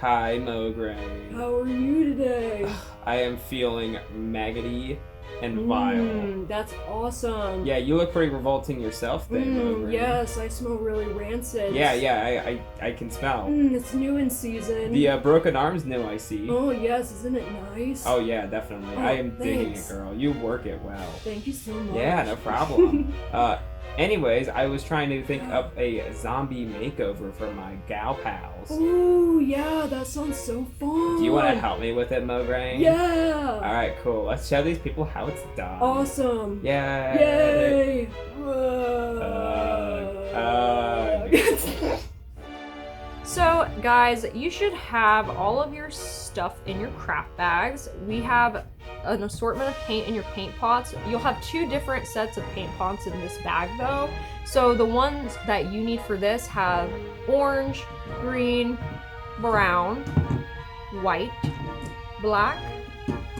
Hi, Mowgray. How are you today? I am feeling maggoty and vile. That's awesome. Yeah, you look pretty revolting yourself there, Mowgray. Yes, I smell really rancid. Yeah, I can smell. It's new in season. The broken arm's new, I see. Oh, yes, isn't it nice? Oh, yeah, definitely. Oh, I am digging thanks. it, girl. You work it well. Thank you so much. Yeah, no problem. Anyways, I was trying to think up a zombie makeover for my gal pals. Ooh, yeah, that sounds so fun. Do you want to help me with it, Mowgray? Yeah. Alright, cool. Let's show these people how it's done. Awesome. Yay! Yay. So guys, you should have all of your stuff in your craft bags. We have an assortment of paint in your paint pots. You'll have 2 different sets of paint pots in this bag though. So the ones that you need for this have orange, green, brown, white, black,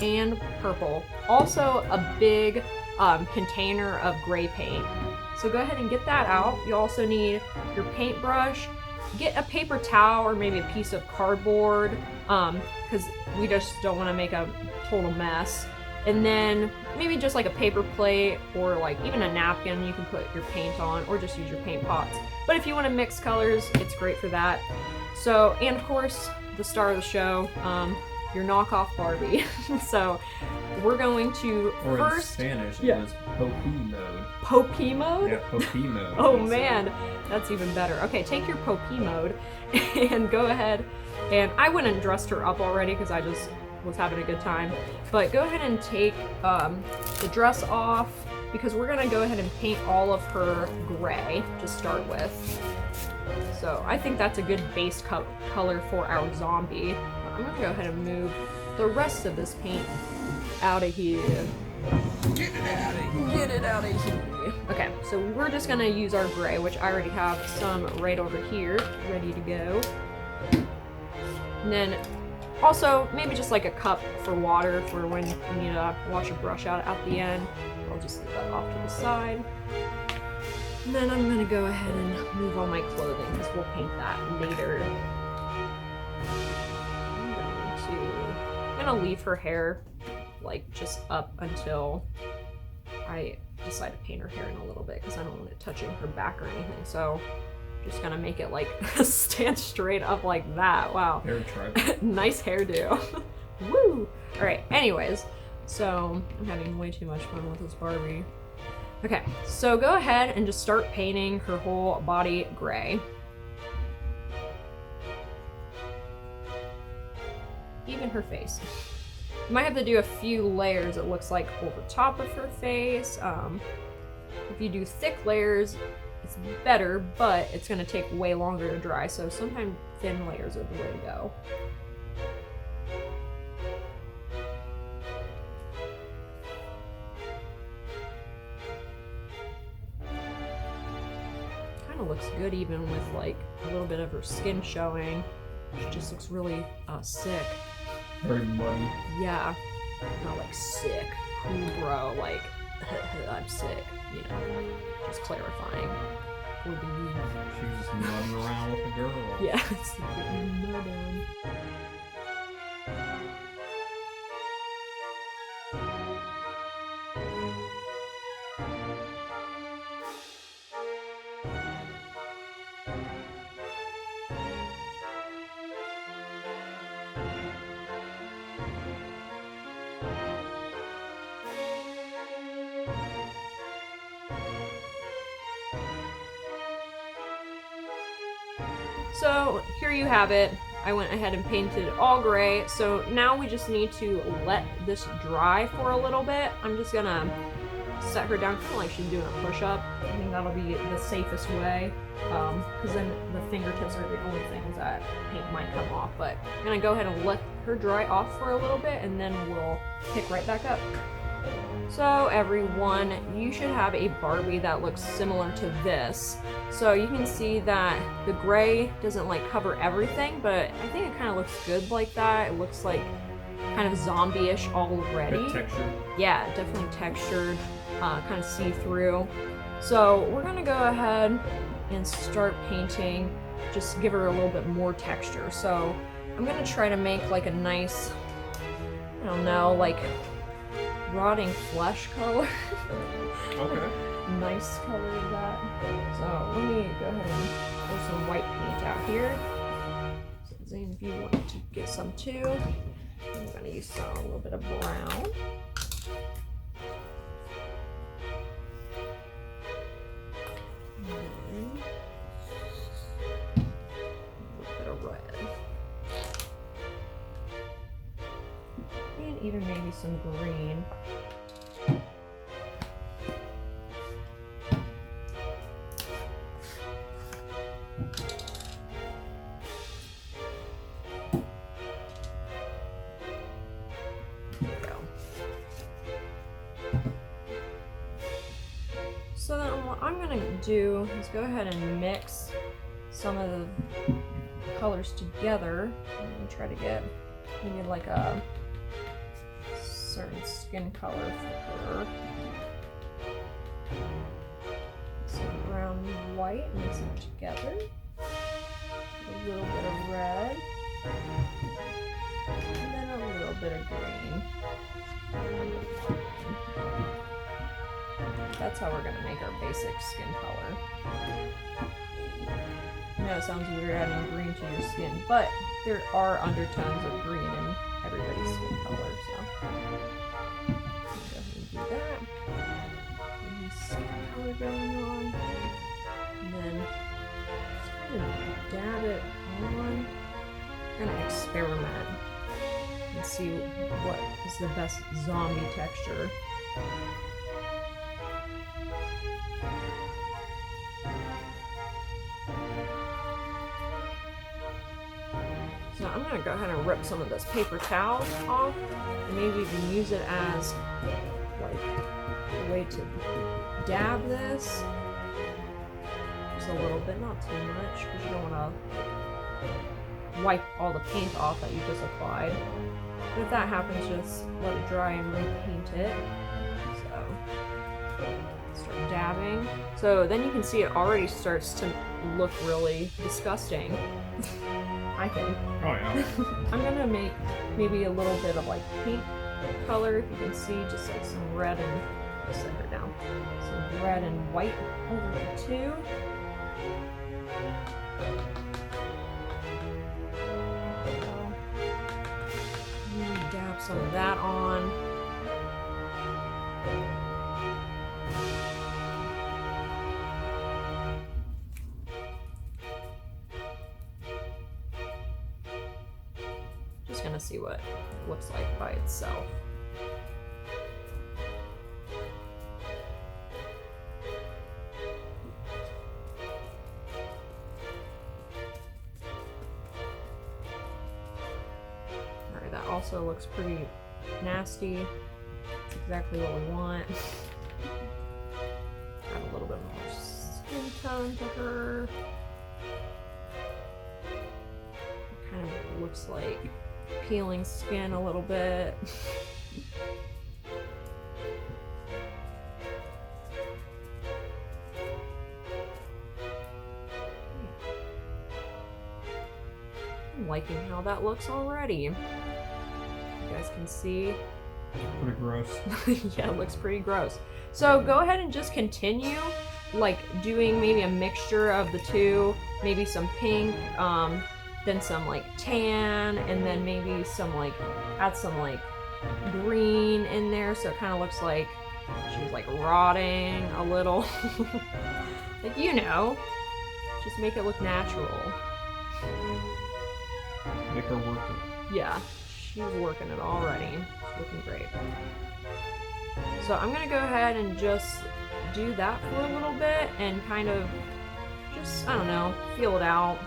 and purple. Also a big container of gray paint. So go ahead and get that out. You also need your paintbrush. Get a paper towel or maybe a piece of cardboard because we just don't want to make a total mess. And then maybe just like a paper plate or like even a napkin you can put your paint on, or just use your paint pots. But if you want to mix colors, it's great for that. So, and of course, the star of the show, your knockoff Barbie. So we're going to or first... in Spanish, it was Popee mode. Popee mode? Yeah, Popee mode. Oh man, that's even better. Okay, take your Popee mode and go ahead, and I went and dressed her up already because I just was having a good time. But go ahead and take the dress off because we're gonna go ahead and paint all of her gray to start with. So I think that's a good base color for our zombie. I'm gonna go ahead and move the rest of this paint out of here. Get it out of here. Get it out of here. Okay, so we're just gonna use our gray, which I already have some right over here, ready to go. And then also maybe just like a cup for water for when you need to wash your brush out at the end. I'll just leave that off to the side. And then I'm gonna go ahead and move all my clothing because we'll paint that later. I'm gonna leave her hair like just up until I decide to paint her hair in a little bit because I don't want it touching her back or anything. So just gonna make it like stand straight up like that. Wow. Hair tribal. Nice hairdo. Woo! Alright, anyways, so I'm having way too much fun with this Barbie. Okay, so go ahead and just start painting her whole body gray. Even her face. You might have to do a few layers, it looks like, over top of her face. If you do thick layers, it's better, but it's going to take way longer to dry, so sometimes thin layers are the way to go. Kind of looks good even with like a little bit of her skin showing. She just looks really sick. Very muddy. Yeah, not like sick, cool bro, like I'm sick, you know, just clarifying for the youth. She was just running around with the girl. Yeah, it's getting mud on. So here you have it. I went ahead and painted all gray. So now we just need to let this dry for a little bit. I'm just gonna set her down kind of like she's doing a push-up. I think that'll be the safest way because then the fingertips are the only things that paint might come off. But I'm gonna go ahead and let her dry off for a little bit and then we'll pick right back up. So everyone, you should have a Barbie that looks similar to this. So you can see that the gray doesn't like cover everything, but I think it kind of looks good like that. It looks like kind of zombie-ish already. Good texture. Yeah, definitely textured, kind of see-through. So we're gonna go ahead and start painting, just give her a little bit more texture. So I'm gonna try to make like a nice, I don't know, like rotting flesh color. Okay. Nice color of that. So let me go ahead and pour some white paint out here. So Zane, if you want to get some too, I'm gonna use some, a little bit of brown. And a little bit of red. And even maybe some green. So then what I'm gonna do is go ahead and mix some of the colors together and try to get maybe like a certain skin color for her. Some brown and white, mix them together. A little bit of red. And then a little bit of green. That's how we're gonna make our basic skin color. I know it sounds weird adding green to your skin, but there are undertones of green in everybody's skin color, so go ahead and do that. Nice skin color going on. And then just kind of dab it on. I'm gonna experiment and see what is the best zombie texture. So I'm gonna go ahead and rip some of this paper towel off and maybe even use it as like a way to dab this. Just a little bit, not too much, because you don't want to wipe all the paint off that you just applied. But if that happens, just let it dry and repaint it. So start dabbing. So then you can see it already starts to look really disgusting. I think. Oh yeah. I'm gonna make maybe a little bit of like pink color, if you can see, just like some red and just set her down. Some red and white over it too. Dab some of that on. Just gonna see what it looks like by itself. Alright, that also looks pretty nasty. That's exactly what we want. Add a little bit more skin tone to her. It kind of looks like peeling skin a little bit. I'm liking how that looks already. You guys can see. Pretty gross. Yeah, it looks pretty gross. So go ahead and just continue like doing maybe a mixture of the two, maybe some pink, then some like tan, and then maybe some like add some like green in there, so it kind of looks like she's like rotting a little. Like, you know, just make it look natural. Make her work it. Yeah, she's working it already. It's looking great. So I'm gonna go ahead and just do that for a little bit and kind of just, I don't know, feel it out.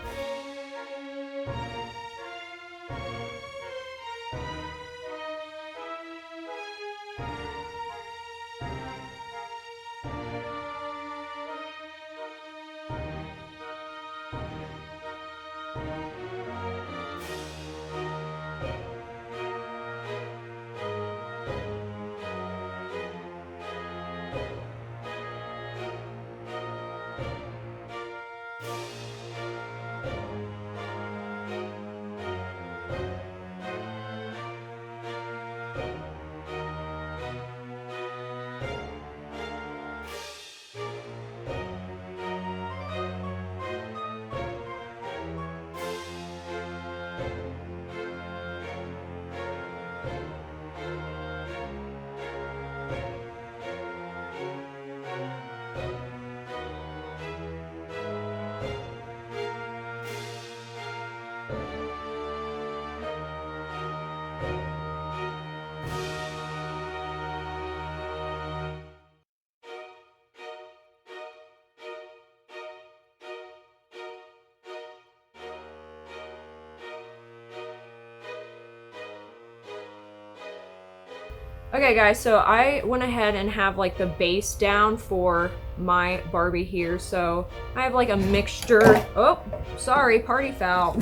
Okay guys, so I went ahead and have like the base down for my Barbie here. So I have like a mixture. Oh, sorry, party foul.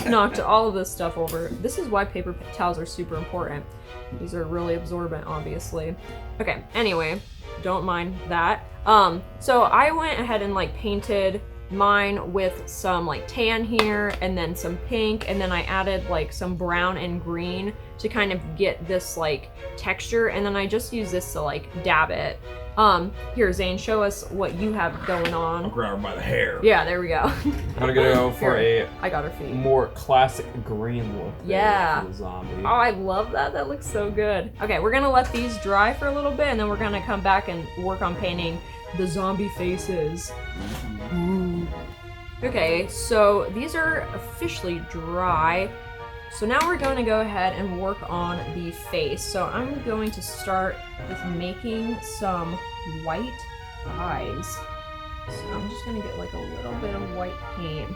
Knocked all of this stuff over. This is why paper towels are super important. These are really absorbent, obviously. Okay, anyway, don't mind that. So I went ahead and like painted mine with some like tan here and then some pink, and then I added like some brown and green to kind of get this like texture, and then I just use this to like dab it. Here, Zane, show us what you have going on. I'll grab her by the hair. Yeah, there we go. I'm gonna go for Here, I got her feet. a more classic green look. there Yeah. For the zombie. Oh, I love that. That looks so good. Okay, we're gonna let these dry for a little bit, and then we're gonna come back and work on painting the zombie faces. Ooh. Okay, so these are officially dry. So now we're going to go ahead and work on the face. So I'm going to start with making some white eyes. So I'm just gonna get like a little bit of white paint.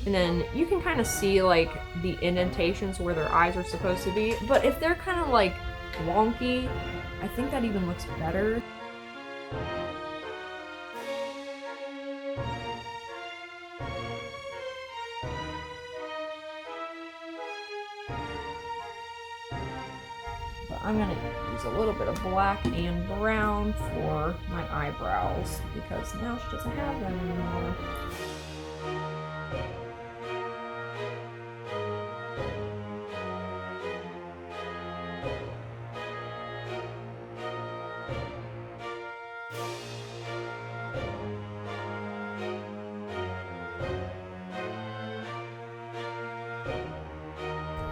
And then you can kind of see like the indentations where their eyes are supposed to be. But if they're kind of like wonky, I think that even looks better. But I'm gonna use a little bit of black and brown for my eyebrows because now she doesn't have them anymore.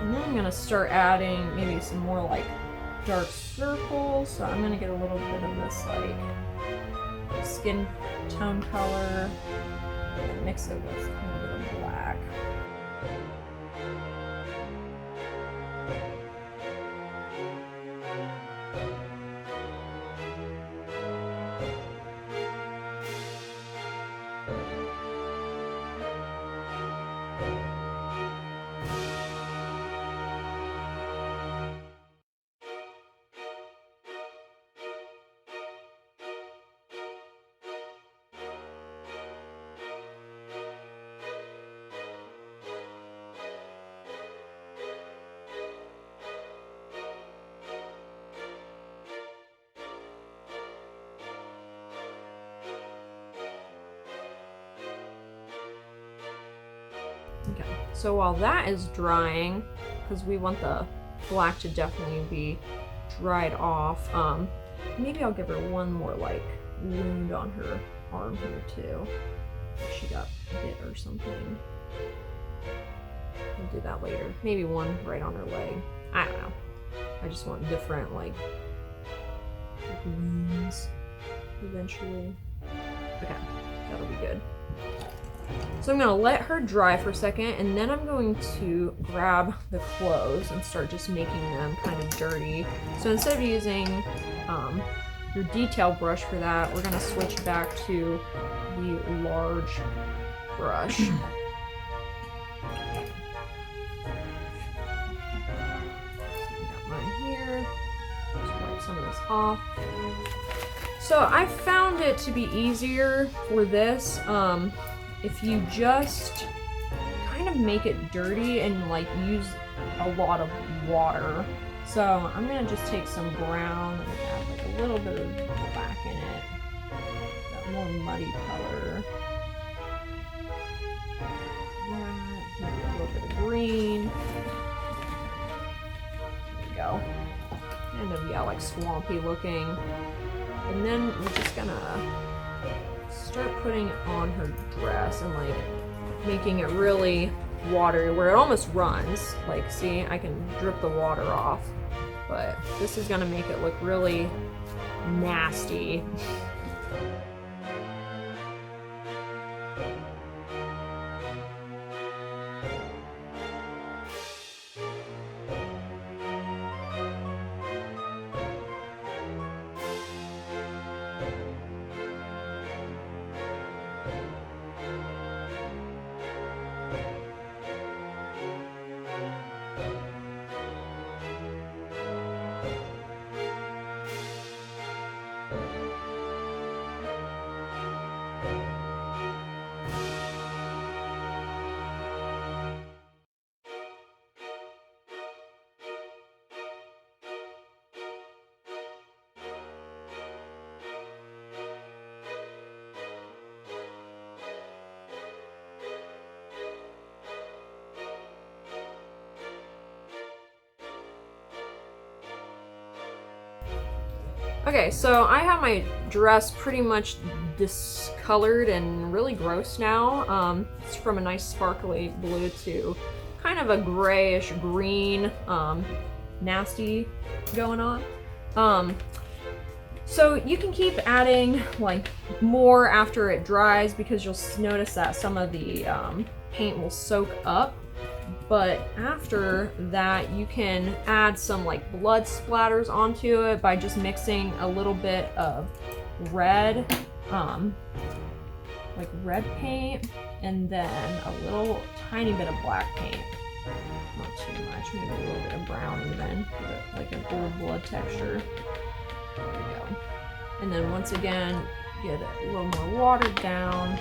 And then I'm gonna start adding maybe some more like dark circles. So I'm gonna get a little bit of this like skin tone color and mix it with a little bit of black. Okay, so while that is drying, because we want the black to definitely be dried off, maybe I'll give her one more like wound on her arm here too. If she got bit or something. We'll do that later. Maybe one right on her leg. I don't know. I just want different like wounds eventually. Okay, that'll be good. So I'm gonna let her dry for a second, and then I'm going to grab the clothes and start just making them kind of dirty. So instead of using your detail brush for that, we're gonna switch back to the large brush. Got mine here. Just wipe some of this off. So I found it to be easier for this if you just kind of make it dirty and like use a lot of water. So I'm gonna just take some brown and add like a little bit of black in it. That more muddy color. That, maybe a little bit of green. There we go. Kind of, yeah, like swampy looking. And then we're just gonna start putting it on her dress and like making it really watery where it almost runs. Like, see, I can drip the water off, but this is gonna make it look really nasty. Okay, so I have my dress pretty much discolored and really gross now. It's from a nice sparkly blue to kind of a grayish green, nasty going on. So you can keep adding like more after it dries because you'll notice that some of the paint will soak up. But after that, you can add some like blood splatters onto it by just mixing a little bit of red, like red paint, and then a little tiny bit of black paint. Not too much, maybe a little bit of brown even, like an old blood texture. There we go. And then once again, get it a little more watered down.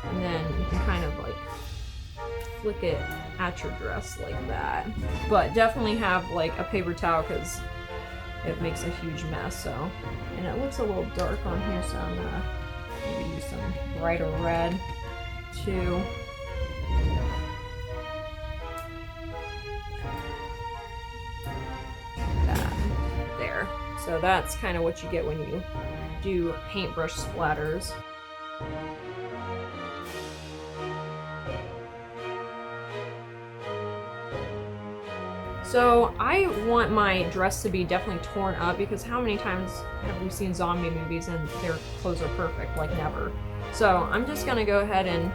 And then you can kind of like flick it at your dress like that. But definitely have like a paper towel because it makes a huge mess. So, and it looks a little dark on here, so I'm gonna maybe use some brighter red too. There. So that's kind of what you get when you do paintbrush splatters. So I want my dress to be definitely torn up because how many times have we seen zombie movies and their clothes are perfect? Like never. So I'm just gonna go ahead and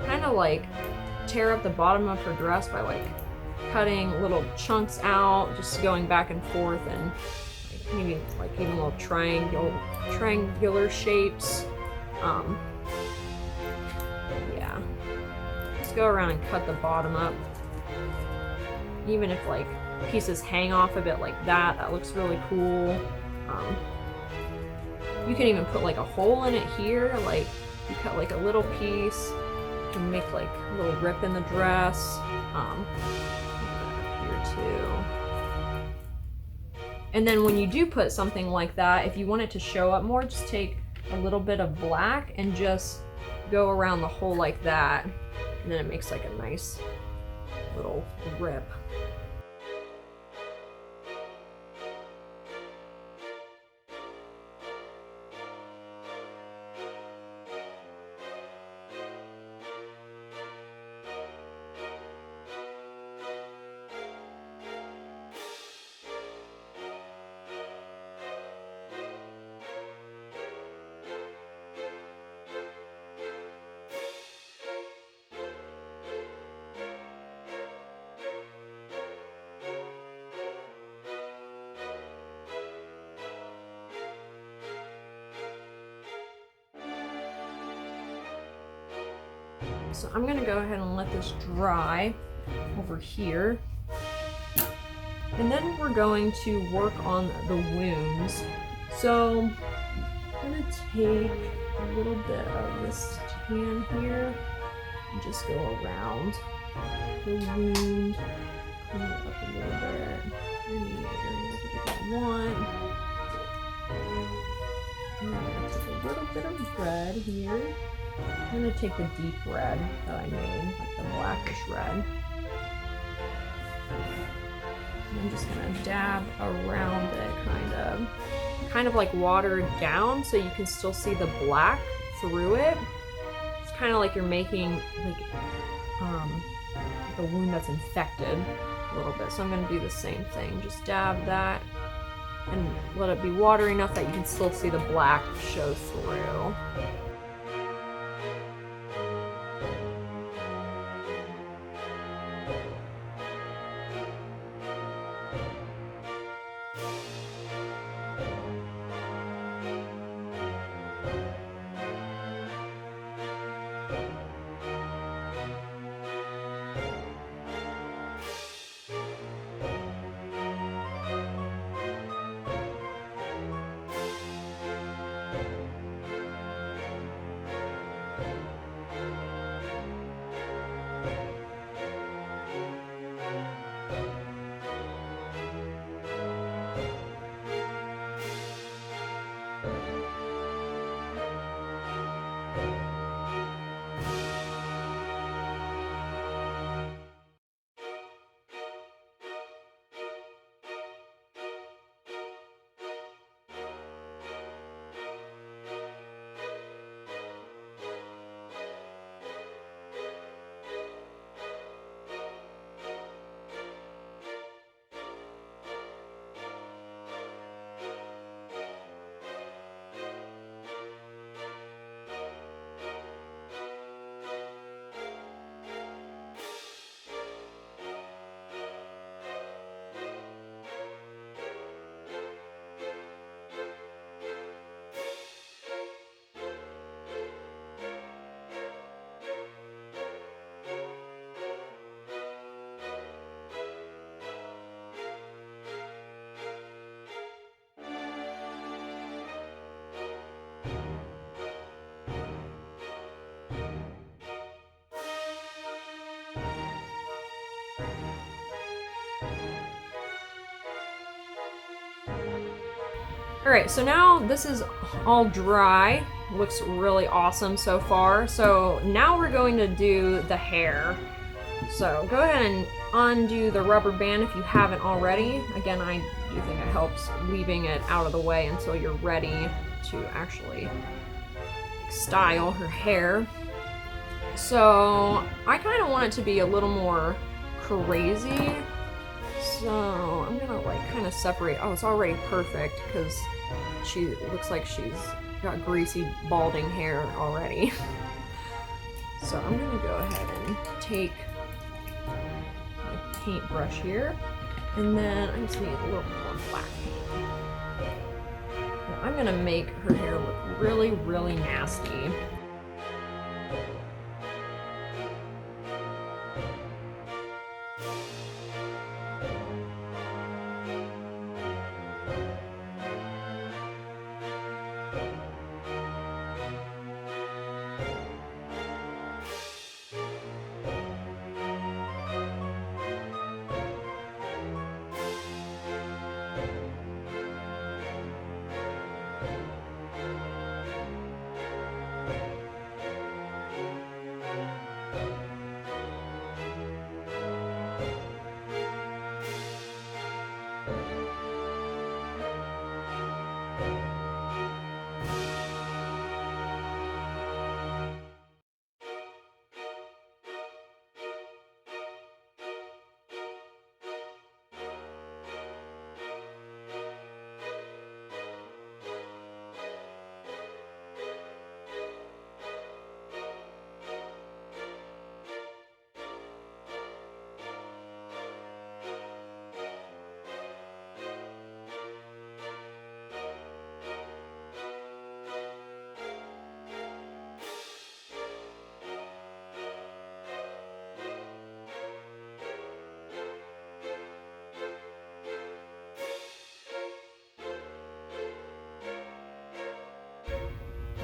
kind of like tear up the bottom of her dress by like cutting little chunks out, just going back and forth, and maybe like even little triangular shapes. Yeah. Just go around and cut the bottom up. Even if like pieces hang off a bit like that, that looks really cool. You can even put like a hole in it here, like you cut like a little piece, you can make like a little rip in the dress. Here too. And then when you do put something like that, if you want it to show up more, just take a little bit of black and just go around the hole like that, and then it makes like a nice little rip. So I'm gonna go ahead and let this dry over here. And then we're going to work on the wounds. So I'm gonna take a little bit of this tan here and just go around the wound, clean it up a little bit. Any areas that we don't want. And I'm gonna take a little bit of red here. I'm going to take the deep red that I made, like the blackish red. And I'm just going to dab around it, kind of like watered down so you can still see the black through it. It's kind of like you're making like a wound that's infected a little bit. So I'm going to do the same thing. Just dab that and let it be watery enough that you can still see the black show through. Alright, so now this is all dry. Looks really awesome so far. So now we're going to do the hair. So go ahead and undo the rubber band if you haven't already. Again, I do think it helps leaving it out of the way until you're ready to actually style her hair. So I kind of want it to be a little more crazy. So I'm gonna like kind of separate. Oh, it's already perfect because she looks like she's got greasy balding hair already. So I'm gonna go ahead and take my paintbrush here, and then I just need a little more black paint. And I'm gonna make her hair look really, really nasty.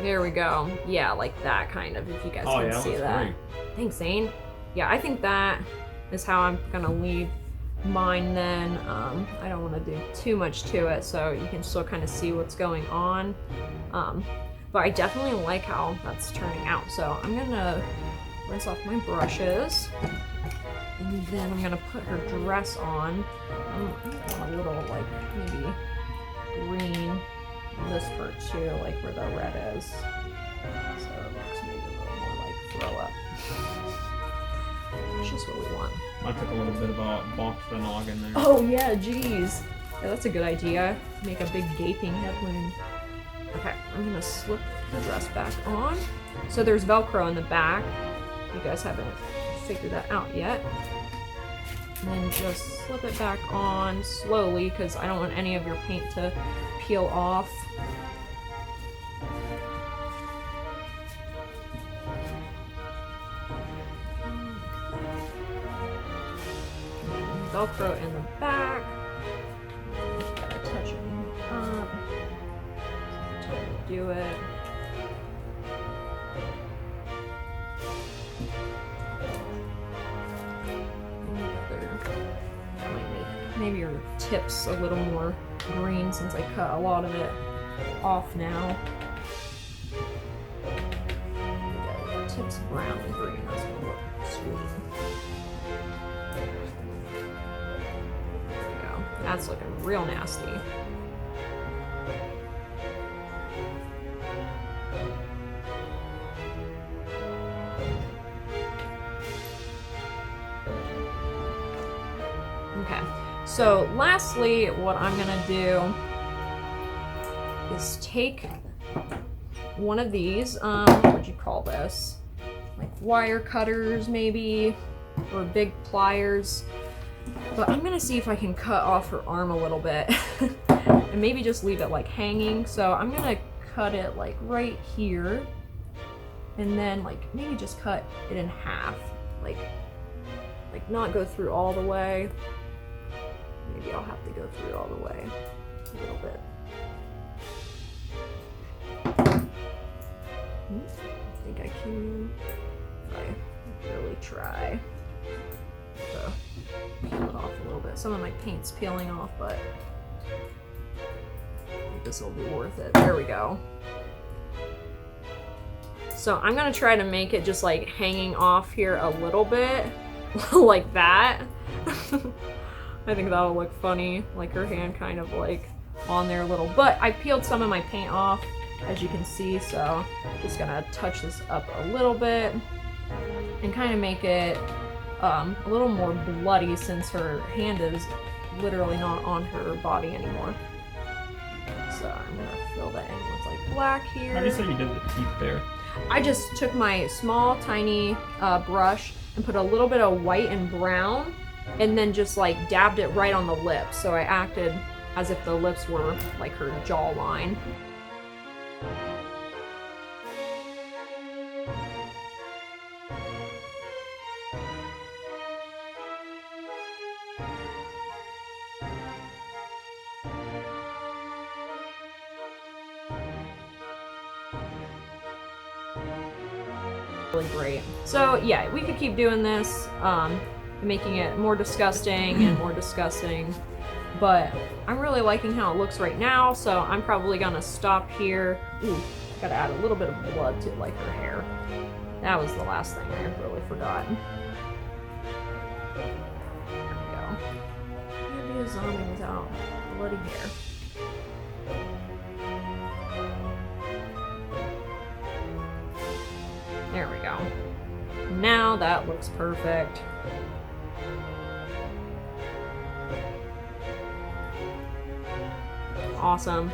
There we go. Yeah, like that kind of, if you guys Oh can yeah, see that's that. great. Thanks, Zane. Yeah, I think that is how I'm gonna leave mine then. I don't want to do too much to it, so you can still kind of see what's going on. But I definitely like how that's turning out. So I'm gonna rinse off my brushes, and then I'm gonna put her dress on. I want a little, like, maybe green in this part too, like where the red is. So it looks maybe a little more like throw up. Which is what we want. I took a little bit of a bonk to the noggin there. Oh yeah, geez. Yeah, that's a good idea. Make a big gaping head wound. Okay, I'm gonna slip the dress back on. So there's Velcro in the back. You guys haven't figured that out yet. And then just slip it back on slowly because I don't want any of your paint to peel off. Velcro in the back. Gotta touch it up. Do it. That might make maybe your tips a little more green since I cut a lot of it off now. Yeah, tips brown and green. That's gonna look sweet. There we go. That's looking real nasty. Okay, so lastly, what I'm gonna do is take one of these, what would you call this? Like wire cutters maybe, or big pliers. But I'm gonna see if I can cut off her arm a little bit and maybe just leave it like hanging. So I'm gonna cut it like right here and then like maybe just cut it in half, like not go through all the way. Maybe I'll have to go through all the way a little bit. I think I can, if I really try to peel it off a little bit. Some of my paint's peeling off, but this will be worth it. There we go. So I'm gonna try to make it just like hanging off here a little bit, like that. I think that'll look funny, like her hand kind of like on there a little. But I peeled some of my paint off, as you can see, so just gonna touch this up a little bit and kind of make it a little more bloody since her hand is literally not on her body anymore. So I'm gonna fill that in with like black here. How do you say you did the teeth there? I just took my small, tiny brush and put a little bit of white and brown and then just like dabbed it right on the lips. So I acted as if the lips were like her jawline. Really great. So yeah, we could keep doing this, making it more disgusting and more disgusting, but I'm really liking how it looks right now, so I'm probably gonna stop here. Ooh, gotta add a little bit of blood to like her hair. That was the last thing I really forgot. There we go. Can't be a zombie without bloody hair. There we go. Now that looks perfect. Awesome.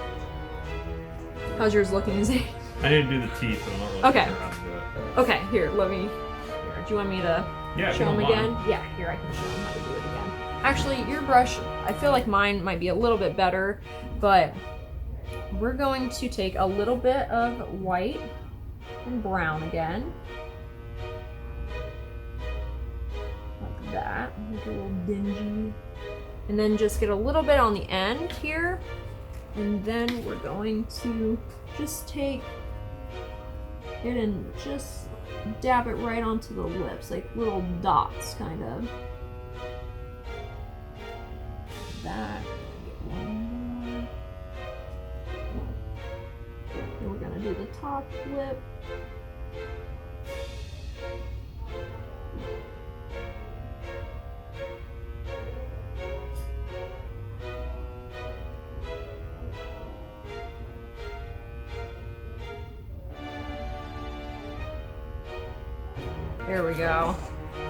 How's yours looking, Zane? I need to do the teeth, but I'm not really Okay. sure how to do it. Okay, here, let me... Here, do you want me to Yeah, if show you them don't again? mind. Yeah, here, I can show them how to do it again. Actually, your brush, I feel like mine might be a little bit better, but we're going to take a little bit of white and brown again. Like that. Make it a little dingy. And then just get a little bit on the end here. And then we're going to just take it and just dab it right onto the lips, like little dots, kind of. Like that. Get one more. Then we're gonna do the top lip. There we go.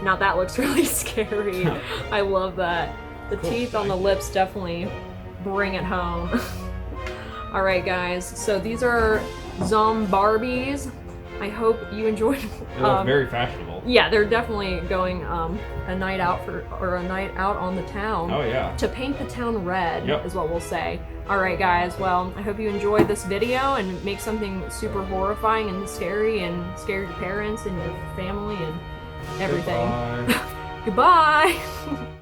Now that looks really scary. I love that. The Cool, teeth on the thank lips definitely bring it home. Alright guys, so these are ZomBarbies. I hope you enjoyed. They look very fashionable. Yeah, they're definitely going a night out on the town. Oh yeah. To paint the town red, Yep. is what we'll say. Alright guys, well, I hope you enjoyed this video and make something super horrifying and scary and scare your parents and your family and everything. Goodbye. Goodbye!